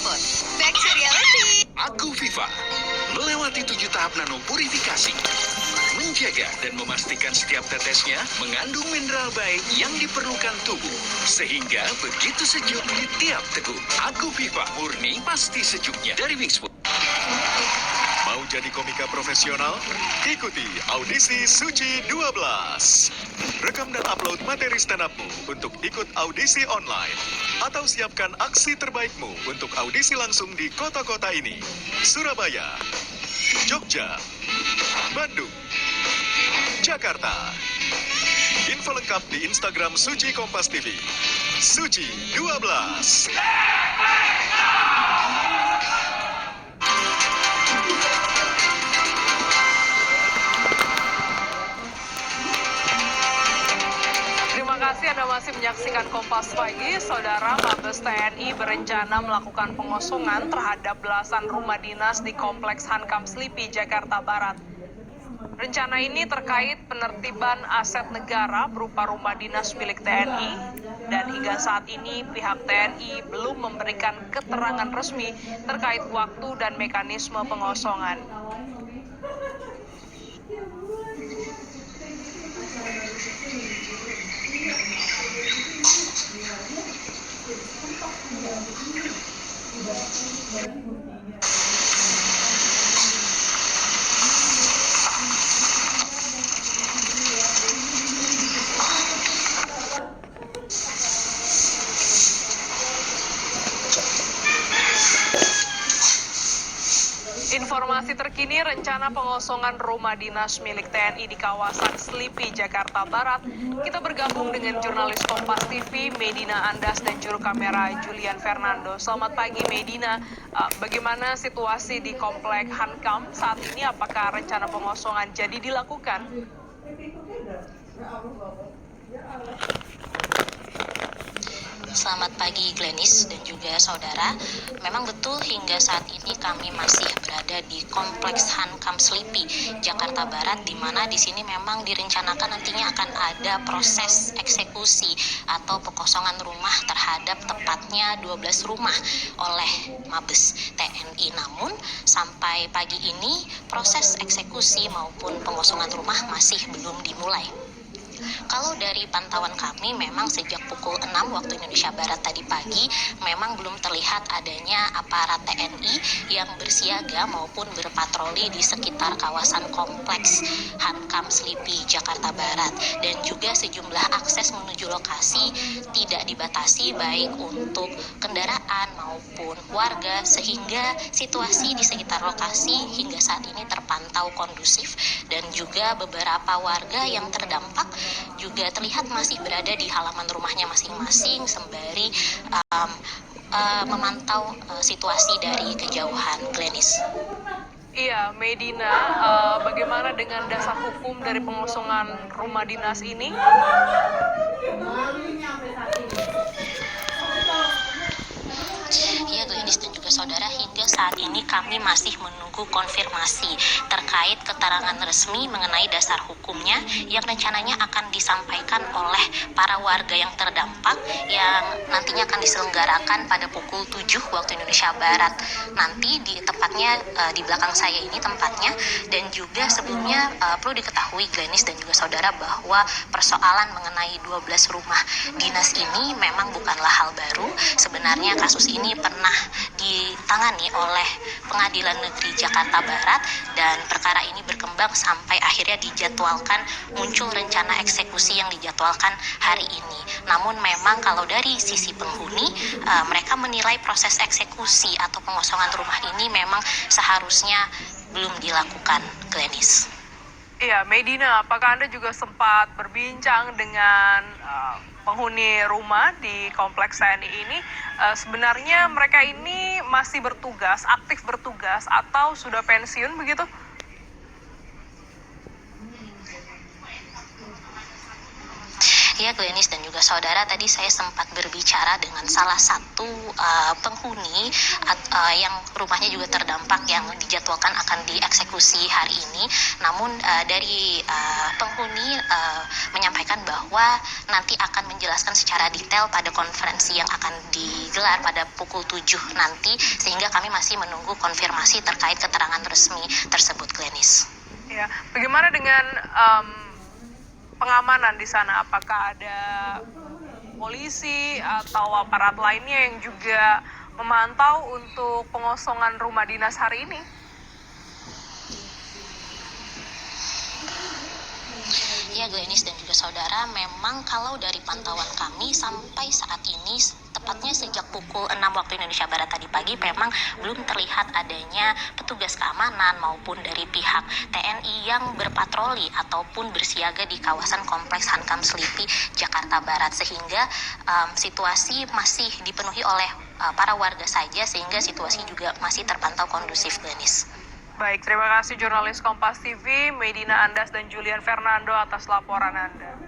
telepon. Back to reality. Aku Viva melewati 7 tahap nanopurifikasi, menjaga dan memastikan setiap tetesnya mengandung mineral baik yang diperlukan tubuh, sehingga begitu sejuk di tiap teguk. Aku Viva murni pasti sejuknya dari Wingspun. Mau jadi komika profesional? Ikuti audisi Suci 12. Rekam dan upload materi stand-upmu untuk ikut audisi online. Atau siapkan aksi terbaikmu untuk audisi langsung di kota-kota ini: Surabaya, Jogja, Bandung, Jakarta. Info lengkap di Instagram Suci Kompas TV. Suci 12. Terima kasih Anda masih menyaksikan Kompas Pagi. Saudara, Mabes TNI berencana melakukan pengosongan terhadap belasan rumah dinas di Kompleks Hankam Slipi, Jakarta Barat. Rencana ini terkait penertiban aset negara berupa rumah dinas milik TNI, dan hingga saat ini pihak TNI belum memberikan keterangan resmi terkait waktu dan mekanisme pengosongan. Informasi terkini rencana pengosongan rumah dinas milik TNI di kawasan Slipi, Jakarta Barat. Kita bergabung dengan jurnalis Kompas TV, Medina Andas, dan juru kamera Julian Fernando. Selamat pagi, Medina. Bagaimana situasi di Komplek Hankam saat ini? Apakah rencana pengosongan jadi dilakukan? Selamat pagi Glenis dan juga saudara. Memang betul hingga saat ini kami masih berada di Kompleks Hankam Slipi, Jakarta Barat, di mana di sini memang direncanakan nantinya akan ada proses eksekusi atau pengosongan rumah terhadap tepatnya 12 rumah oleh Mabes TNI. Namun sampai pagi ini proses eksekusi maupun pengosongan rumah masih belum dimulai. Kalau dari pantauan kami, memang sejak pukul 6 waktu Indonesia Barat tadi pagi, memang belum terlihat adanya aparat TNI yang bersiaga maupun berpatroli di sekitar kawasan Kompleks Hankam Slipi, Jakarta Barat. Dan juga sejumlah akses menuju lokasi tidak dibatasi baik untuk kendaraan maupun warga, sehingga situasi di sekitar lokasi hingga saat ini terpantau kondusif, dan juga beberapa warga yang terdampak juga terlihat masih berada di halaman rumahnya masing-masing sembari memantau situasi dari kejauhan. Glenis. Iya, Medina, bagaimana dengan dasar hukum dari pengosongan rumah dinas ini? Ya, Glenis dan juga saudara, hingga saat ini kami masih menunggu konfirmasi terkait keterangan resmi mengenai dasar hukumnya yang rencananya akan disampaikan oleh para warga yang terdampak, yang nantinya akan diselenggarakan pada pukul 7 waktu Indonesia Barat nanti di tempatnya di belakang saya ini tempatnya. Dan juga sebelumnya perlu diketahui Glenis dan juga saudara bahwa persoalan mengenai 12 rumah dinas ini memang bukanlah hal baru. Sebenarnya kasus ini pernah ditangani oleh Pengadilan Negeri Jakarta Barat, dan perkara ini berkembang sampai akhirnya dijadwalkan muncul rencana eksekusi yang dijadwalkan hari ini. Namun memang kalau dari sisi penghuni, mereka menilai proses eksekusi atau pengosongan rumah ini memang seharusnya belum dilakukan. Glenis. Iya, Medina, apakah Anda juga sempat berbincang dengan penghuni rumah di Kompleks TNI ini? Sebenarnya mereka ini masih bertugas, aktif bertugas, atau sudah pensiun begitu? Ya, Glenis dan juga saudara, tadi saya sempat berbicara dengan salah satu penghuni yang rumahnya juga terdampak yang dijadwalkan akan dieksekusi hari ini. Namun dari penghuni menyampaikan bahwa nanti akan menjelaskan secara detail pada konferensi yang akan digelar pada pukul 7 nanti, sehingga kami masih menunggu konfirmasi terkait keterangan resmi tersebut, Glenis. Ya, bagaimana dengan pengamanan di sana? Apakah ada polisi atau aparat lainnya yang juga memantau untuk pengosongan rumah dinas hari ini? Ya, Glenis dan juga saudara, memang kalau dari pantauan kami sampai saat ini, tepatnya sejak pukul 6 waktu Indonesia Barat tadi pagi, memang belum terlihat adanya petugas keamanan maupun dari pihak TNI yang berpatroli ataupun bersiaga di kawasan Kompleks Hankam Selipi, Jakarta Barat, sehingga situasi masih dipenuhi oleh para warga saja, sehingga situasi juga masih terpantau kondusif, Glenis. Baik, terima kasih jurnalis Kompas TV, Medina Andas dan Julian Fernando atas laporan Anda.